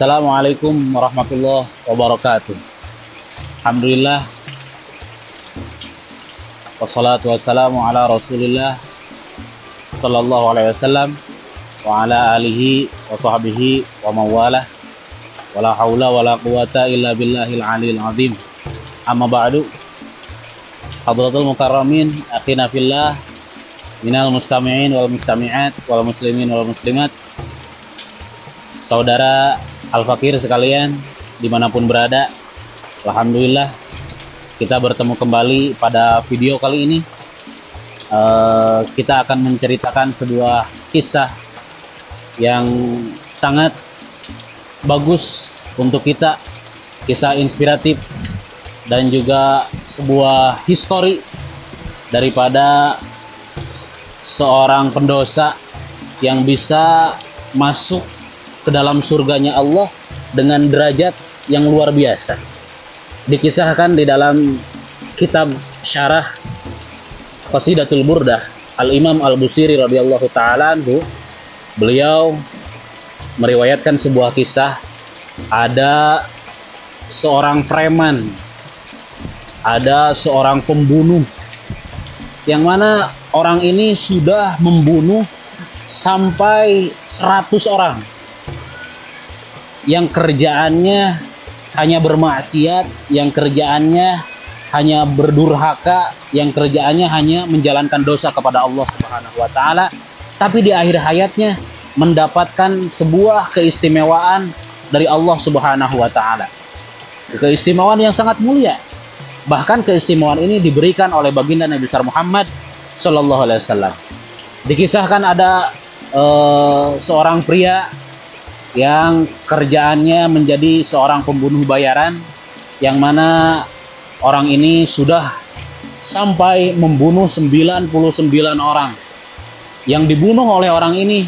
Assalamualaikum warahmatullahi wabarakatuh. Alhamdulillah, wassalatu wassalamu ala rasulillah sallallahu alaihi wasallam wa ala alihi wa sahbihi wa mawalah, wala haula wala quwata illa billahil aliyil azim. Amma ba'du. Hadratul mukarramin, akhina fillah, minal mustami'in wal mustami'at wal muslimin wal muslimat, saudara al-fakir sekalian dimanapun berada. Alhamdulillah, kita bertemu kembali pada video kali ini. Kita akan menceritakan sebuah kisah yang sangat bagus untuk kita, kisah inspiratif dan juga sebuah histori daripada seorang pendosa yang bisa masuk ke dalam surganya Allah dengan derajat yang luar biasa. Dikisahkan di dalam kitab syarah Qasidatul Burdah Al-Imam Al-Busiri radhiyallahu ta'ala anhu. Beliau meriwayatkan sebuah kisah, ada seorang preman, ada seorang pembunuh, yang mana orang ini sudah membunuh sampai 100 orang, yang kerjaannya hanya bermaksiat, yang kerjaannya hanya berdurhaka, yang kerjaannya hanya menjalankan dosa kepada Allah Subhanahu wa taala, tapi di akhir hayatnya mendapatkan sebuah keistimewaan dari Allah Subhanahu wa taala. Keistimewaan yang sangat mulia. Bahkan keistimewaan ini diberikan oleh baginda Nabi besar Muhammad sallallahu alaihi wasallam. Dikisahkan ada seorang pria yang kerjaannya menjadi seorang pembunuh bayaran, yang mana orang ini sudah sampai membunuh 99 orang, yang dibunuh oleh orang ini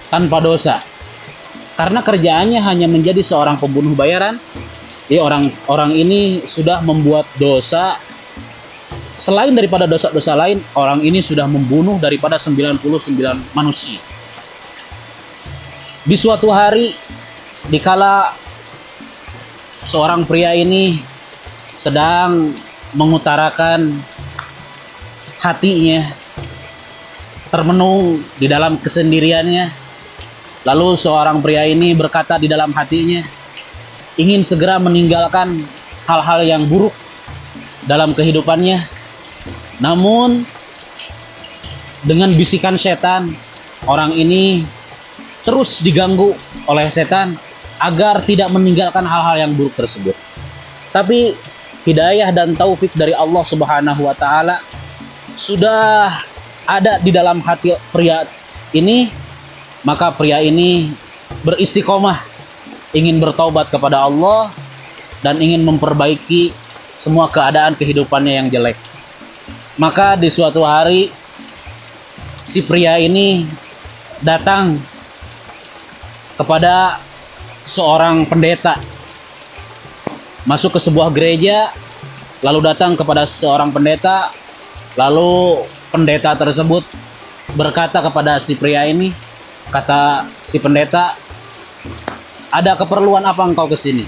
tanpa dosa. Karena kerjaannya hanya menjadi seorang pembunuh bayaran, orang ini sudah membuat dosa. Selain daripada dosa-dosa lain, orang ini sudah membunuh daripada 99 manusia. Di suatu hari, dikala seorang pria ini sedang mengutarakan hatinya, termenung di dalam kesendiriannya, lalu seorang pria ini berkata di dalam hatinya, ingin segera meninggalkan hal-hal yang buruk dalam kehidupannya. Namun dengan bisikan setan, orang ini terus diganggu oleh setan agar tidak meninggalkan hal-hal yang buruk tersebut. Tapi hidayah dan taufik dari Allah Subhanahu wa taala sudah ada di dalam hati pria ini. Maka pria ini beristiqomah, ingin bertaubat kepada Allah dan ingin memperbaiki semua keadaan kehidupannya yang jelek. Maka di suatu hari si pria ini datang kepada seorang pendeta, masuk ke sebuah gereja, lalu datang kepada seorang pendeta, lalu pendeta tersebut berkata kepada si pria ini, kata si pendeta, ada keperluan apa engkau ke sini?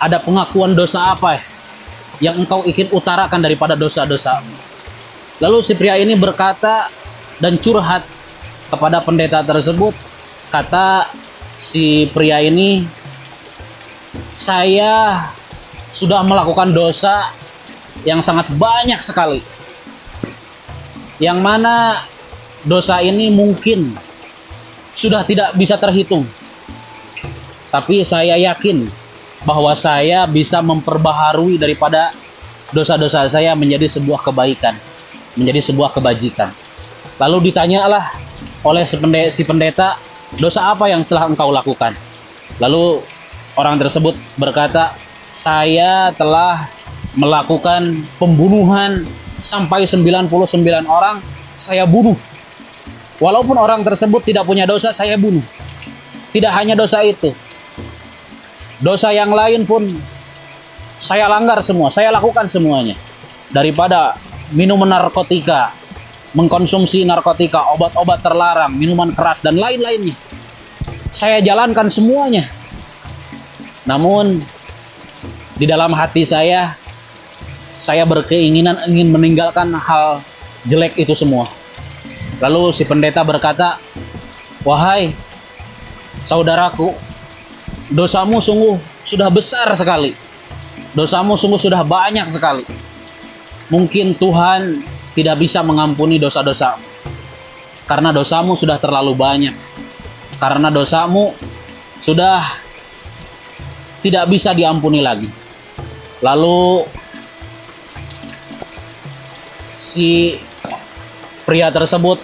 Ada pengakuan dosa apa yang engkau ingin utarakan daripada dosa-dosamu? Lalu si pria ini berkata dan curhat kepada pendeta tersebut. Kata si pria ini, saya sudah melakukan dosa yang sangat banyak sekali, yang mana dosa ini mungkin sudah tidak bisa terhitung. Tapi saya yakin bahwa saya bisa memperbaharui daripada dosa-dosa saya menjadi sebuah kebaikan, menjadi sebuah kebajikan. Lalu ditanyalah oleh si pendeta, dosa apa yang telah engkau lakukan? Lalu orang tersebut berkata, saya telah melakukan pembunuhan sampai 99 orang, saya bunuh. Walaupun orang tersebut tidak punya dosa, saya bunuh. Tidak hanya dosa itu, dosa yang lain pun saya langgar semua, saya lakukan semuanya. Daripada minuman narkotika, mengkonsumsi narkotika, obat-obat terlarang, minuman keras dan lain-lainnya, saya jalankan semuanya. Namun di dalam hati saya berkeinginan ingin meninggalkan hal jelek itu semua. Lalu si pendeta berkata, "Wahai saudaraku, dosamu sungguh sudah besar sekali. Dosamu sungguh sudah banyak sekali. Mungkin Tuhan tidak bisa mengampuni dosa-dosamu. Karena dosamu sudah terlalu banyak. Karena dosamu sudah tidak bisa diampuni lagi." Lalu si pria tersebut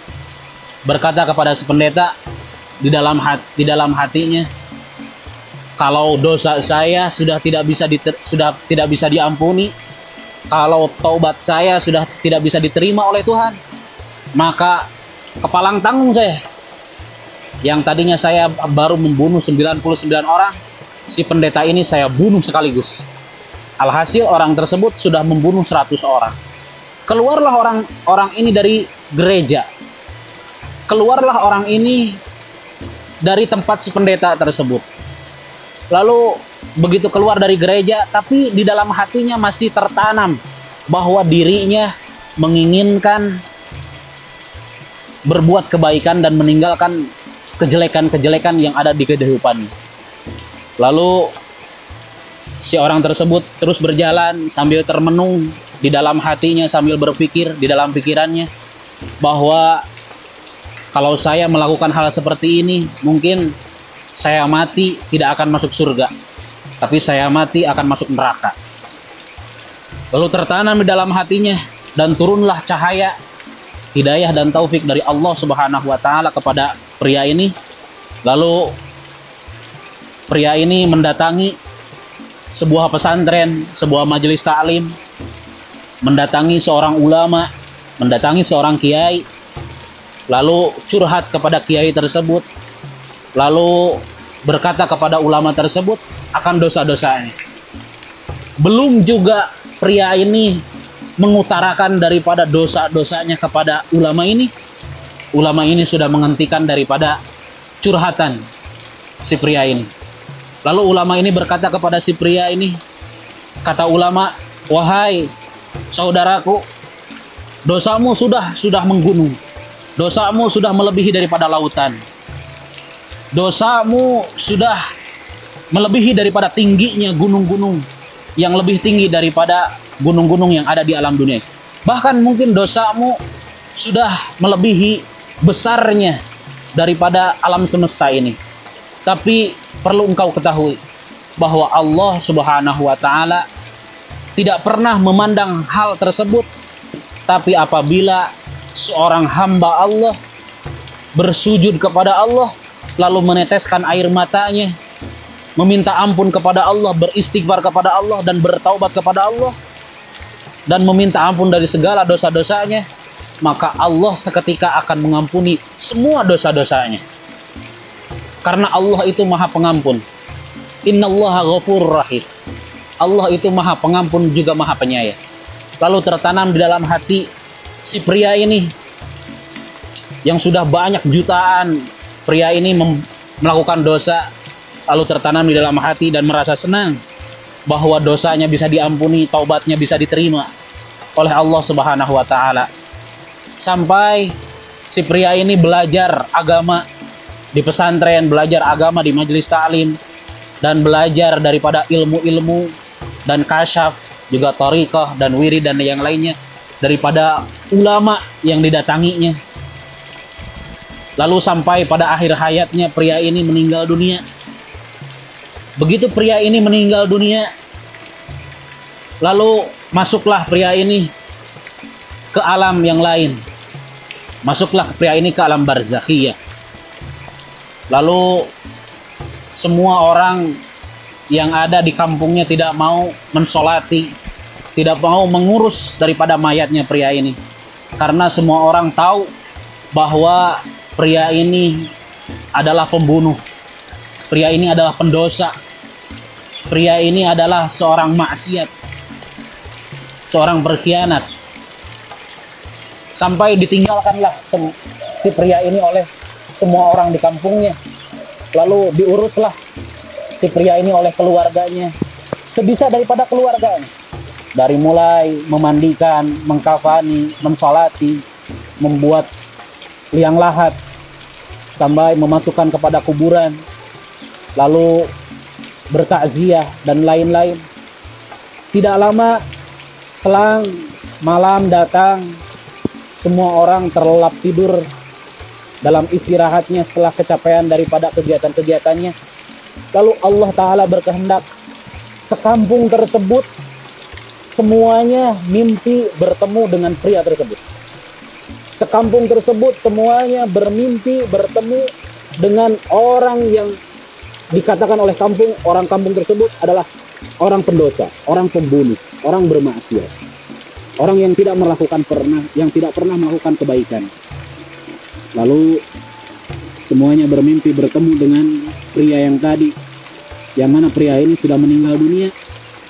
berkata kepada si pendeta di dalam hatinya, "Kalau dosa saya sudah tidak bisa diampuni, kalau taubat saya sudah tidak bisa diterima oleh Tuhan, maka kepalang tanggung saya. Yang tadinya saya baru membunuh 99 orang, si pendeta ini saya bunuh sekaligus. Alhasil orang tersebut sudah membunuh 100 orang. Keluarlah orang ini dari gereja. Keluarlah orang ini dari tempat si pendeta tersebut. Lalu begitu keluar dari gereja, tapi di dalam hatinya masih tertanam bahwa dirinya menginginkan berbuat kebaikan dan meninggalkan kejelekan-kejelekan yang ada di kehidupannya. Lalu si orang tersebut terus berjalan sambil termenung di dalam hatinya, sambil berpikir di dalam pikirannya bahwa kalau saya melakukan hal seperti ini, mungkin saya mati tidak akan masuk surga, tapi saya mati akan masuk neraka. Lalu tertanam di dalam hatinya dan turunlah cahaya hidayah dan taufik dari Allah Subhanahu wa taala kepada pria ini. Lalu pria ini mendatangi sebuah pesantren, sebuah majelis taklim, mendatangi seorang ulama, mendatangi seorang kiai, lalu curhat kepada kiai tersebut, lalu berkata kepada ulama tersebut akan dosa-dosanya. Belum juga pria ini mengutarakan daripada dosa-dosanya kepada ulama ini sudah menghentikan daripada curhatan si pria ini. Lalu ulama ini berkata kepada si pria ini, kata ulama, "Wahai saudaraku, dosamu sudah menggunung. Dosamu sudah melebihi daripada lautan. Dosamu sudah melebihi daripada tingginya gunung-gunung yang lebih tinggi daripada gunung-gunung yang ada di alam dunia. Bahkan mungkin dosamu sudah melebihi besarnya daripada alam semesta ini. Tapi perlu engkau ketahui bahwa Allah Subhanahu wa taala tidak pernah memandang hal tersebut, tapi apabila seorang hamba Allah bersujud kepada Allah, lalu meneteskan air matanya, meminta ampun kepada Allah, beristighfar kepada Allah, dan bertaubat kepada Allah, dan meminta ampun dari segala dosa-dosanya, maka Allah seketika akan mengampuni semua dosa-dosanya. Karena Allah itu maha pengampun. Innallaha ghafurur rahim. Allah itu maha pengampun juga maha penyayang. Lalu tertanam di dalam hati si pria ini, yang sudah banyak jutaan pria ini melakukan dosa, lalu tertanam di dalam hati dan merasa senang bahwa dosanya bisa diampuni, taubatnya bisa diterima oleh Allah Subhanahu wa taala. Sampai si pria ini belajar agama di pesantren, belajar agama di majelis taklim, dan belajar daripada ilmu-ilmu dan kasyaf, juga thariqah dan wirid dan yang lainnya daripada ulama yang didatanginya. Lalu sampai pada akhir hayatnya pria ini meninggal dunia. Begitu pria ini meninggal dunia, lalu masuklah pria ini ke alam yang lain. Masuklah pria ini ke alam barzakhiyah. Lalu semua orang yang ada di kampungnya tidak mau mensolati, tidak mau mengurus daripada mayatnya pria ini. Karena semua orang tahu bahwa pria ini adalah pembunuh. Pria ini adalah pendosa. Pria ini adalah seorang maksiat, seorang berkhianat. Sampai ditinggalkanlah si pria ini oleh semua orang di kampungnya. Lalu diuruslah si pria ini oleh keluarganya, sebisa daripada keluarganya. Dari mulai memandikan, mengkafani, mensolati, membuat liang lahat, sampai memasukkan kepada kuburan, lalu bertakziah dan lain-lain. Tidak lama selang malam datang, semua orang terlelap tidur dalam istirahatnya setelah kecapean daripada kegiatan-kegiatannya. Lalu Allah Ta'ala berkehendak, sekampung tersebut semuanya mimpi bertemu dengan pria tersebut. Sekampung tersebut semuanya bermimpi bertemu dengan orang yang dikatakan oleh orang kampung tersebut adalah orang pendosa, orang pembunuh, orang bermaksiat, orang yang tidak pernah melakukan kebaikan. Lalu semuanya bermimpi bertemu dengan pria yang tadi, yang mana pria ini sudah meninggal dunia.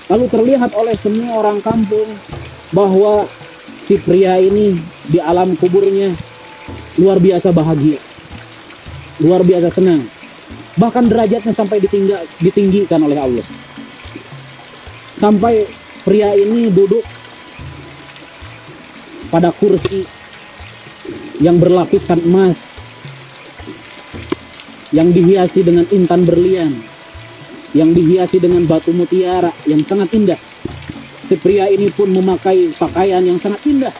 Lalu terlihat oleh semua orang kampung bahwa si pria ini di alam kuburnya luar biasa bahagia, luar biasa senang. Bahkan derajatnya sampai ditinggikan oleh Allah. Sampai pria ini duduk pada kursi yang berlapiskan emas, yang dihiasi dengan intan berlian, yang dihiasi dengan batu mutiara yang sangat indah. Si pria ini pun memakai pakaian yang sangat indah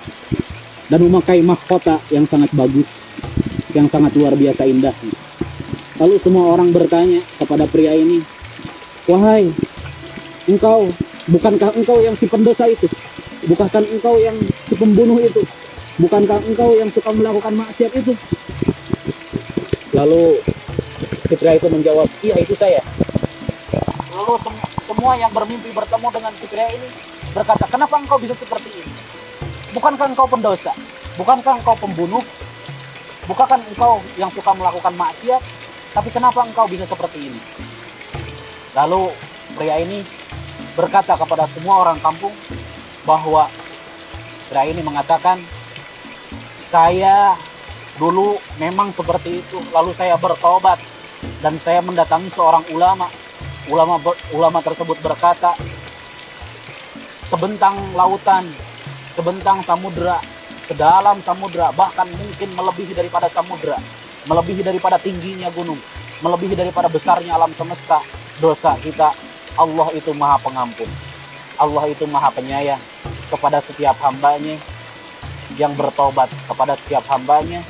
dan memakai mahkota yang sangat bagus, yang sangat luar biasa indah. Lalu semua orang bertanya kepada pria ini, "Wahai engkau, bukankah engkau yang si pendosa itu? Bukankah engkau yang si pembunuh itu? Bukankah engkau yang suka melakukan maksiat itu?" Lalu si pria itu menjawab, "Iya, itu saya." Lalu semua yang bermimpi bertemu dengan si pria ini berkata, "Kenapa engkau bisa seperti ini? Bukankah engkau pendosa? Bukankah engkau pembunuh? Bukankah engkau yang suka melakukan maksiat? Tapi kenapa engkau bisa seperti ini?" Lalu pria ini berkata kepada semua orang kampung bahwa pria ini mengatakan, "Saya dulu memang seperti itu, lalu saya bertobat dan saya mendatangi seorang ulama. Ulama tersebut berkata, sebentang lautan, sebentang samudra, sedalam samudra, bahkan mungkin melebihi daripada samudra, melebihi daripada tingginya gunung, melebihi daripada besarnya alam semesta, dosa kita, Allah itu maha pengampun. Allah itu maha penyayang kepada setiap hambanya yang bertobat, kepada setiap hambanya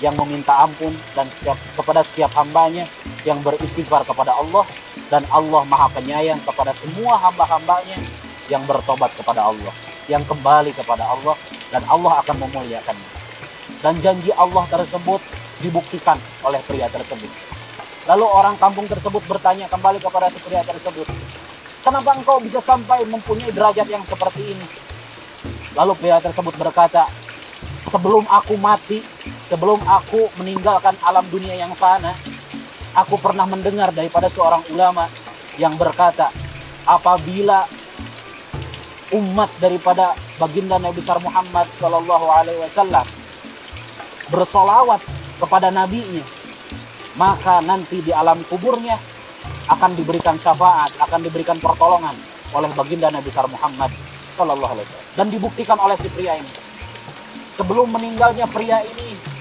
yang meminta ampun, dan kepada setiap hambanya yang beristighfar kepada Allah. Dan Allah maha penyayang kepada semua hamba-hambanya yang bertobat kepada Allah, yang kembali kepada Allah, dan Allah akan memuliakannya." Dan janji Allah tersebut dibuktikan oleh pria tersebut. Lalu orang kampung tersebut bertanya kembali kepada si pria tersebut, "Kenapa engkau bisa sampai mempunyai derajat yang seperti ini?" Lalu pria tersebut berkata, "Sebelum aku mati, sebelum aku meninggalkan alam dunia yang fana, aku pernah mendengar daripada seorang ulama yang berkata, apabila umat daripada baginda Nabi besar Muhammad Shallallahu Alaihi Wasallam bersolawat kepada nabinya, maka nanti di alam kuburnya akan diberikan syafaat, akan diberikan pertolongan oleh baginda Nabi besar Muhammad Shallallahu Alaihi Wasallam." Dan dibuktikan oleh si pria ini. Sebelum meninggalnya pria ini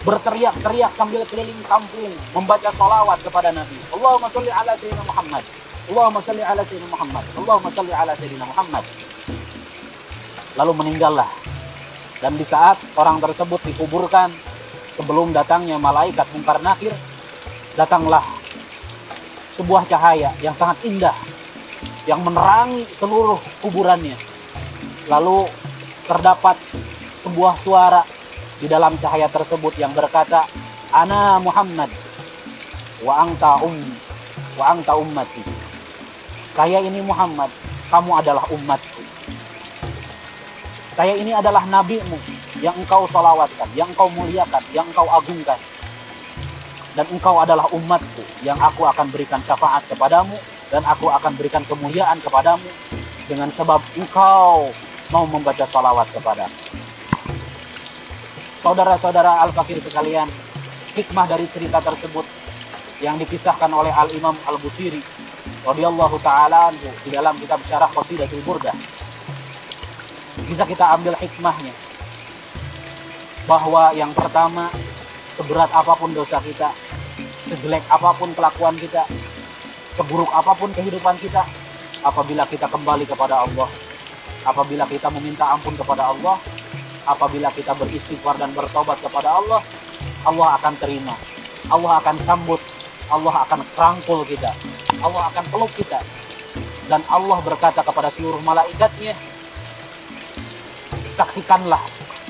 berteriak-teriak sambil keliling kampung membaca salawat kepada Nabi. Allahumma sholli ala sayyidina Muhammad. Allahumma sholli ala sayyidina Muhammad. Allahumma sholli ala sayyidina Muhammad. Lalu meninggallah. Dan di saat orang tersebut dikuburkan, sebelum datangnya malaikat Munkar Nakir, datanglah sebuah cahaya yang sangat indah yang menerangi seluruh kuburannya. Lalu terdapat sebuah suara di dalam cahaya tersebut yang berkata, "Ana Muhammad wa anta ummati." Saya ini Muhammad, kamu adalah umatku. Saya ini adalah nabimu yang engkau salawatkan, yang engkau muliakan, yang engkau agungkan. Dan engkau adalah umatku yang aku akan berikan syafaat kepadamu, dan aku akan berikan kemuliaan kepadamu dengan sebab engkau mau membaca salawat kepadamu. Saudara-saudara Al-Fakir sekalian, hikmah dari cerita tersebut yang dikisahkan oleh Al-Imam Al-Busiri radhiyallahu taala di dalam kitab Syarah Qasidatul Burdah, bisa kita ambil hikmahnya bahwa yang pertama, seberat apapun dosa kita, sejelek apapun kelakuan kita, seburuk apapun kehidupan kita, apabila kita kembali kepada Allah, apabila kita meminta ampun kepada Allah, apabila kita beristighfar dan bertobat kepada Allah, Allah akan terima, Allah akan sambut, Allah akan rangkul kita, Allah akan peluk kita. Dan Allah berkata kepada seluruh malaikatnya, saksikanlah,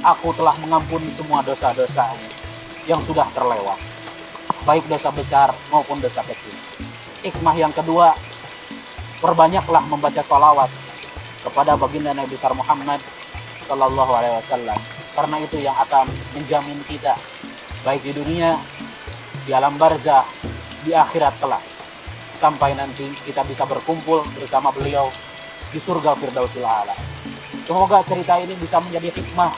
aku telah mengampuni semua dosa-dosanya yang sudah terlewat, baik dosa besar maupun dosa kecil. Hikmah yang kedua, perbanyaklah membaca sholawat kepada baginda Nabi besar Muhammad Sallallahu Alaihi Wasallam, karena itu yang akan menjamin kita baik di dunia, di alam barzah, di akhirat kelak, sampai nanti kita bisa berkumpul bersama beliau di surga Firdausil A'la. Semoga cerita ini bisa menjadi hikmah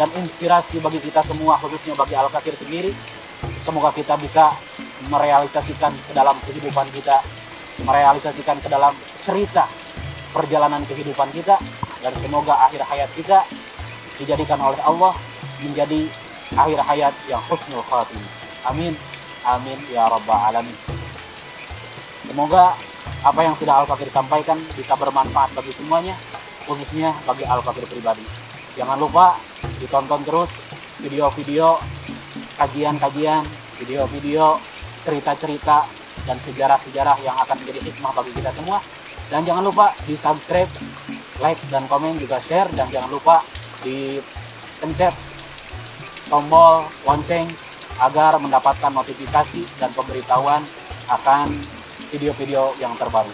dan inspirasi bagi kita semua, khususnya bagi Al-Fakir sendiri. Semoga kita bisa merealisasikan ke dalam kehidupan kita, merealisasikan ke dalam cerita perjalanan kehidupan kita, dan semoga akhir hayat kita dijadikan oleh Allah menjadi akhir hayat yang husnul khatimah. Amin, amin ya rabbal alamin. Semoga apa yang sudah Al-Fakir sampaikan bisa bermanfaat bagi semuanya, khususnya bagi Al-Fakir pribadi. Jangan lupa ditonton terus video-video kajian-kajian, video-video cerita-cerita dan sejarah-sejarah yang akan menjadi hikmah bagi kita semua. Dan jangan lupa di subscribe, like dan komen, juga share, dan jangan lupa dipencet tombol lonceng agar mendapatkan notifikasi dan pemberitahuan akan video-video yang terbaru.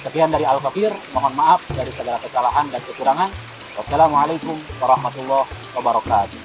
Sekian dari Al-Fakir, mohon maaf dari segala kesalahan dan kekurangan. Wassalamualaikum warahmatullahi wabarakatuh.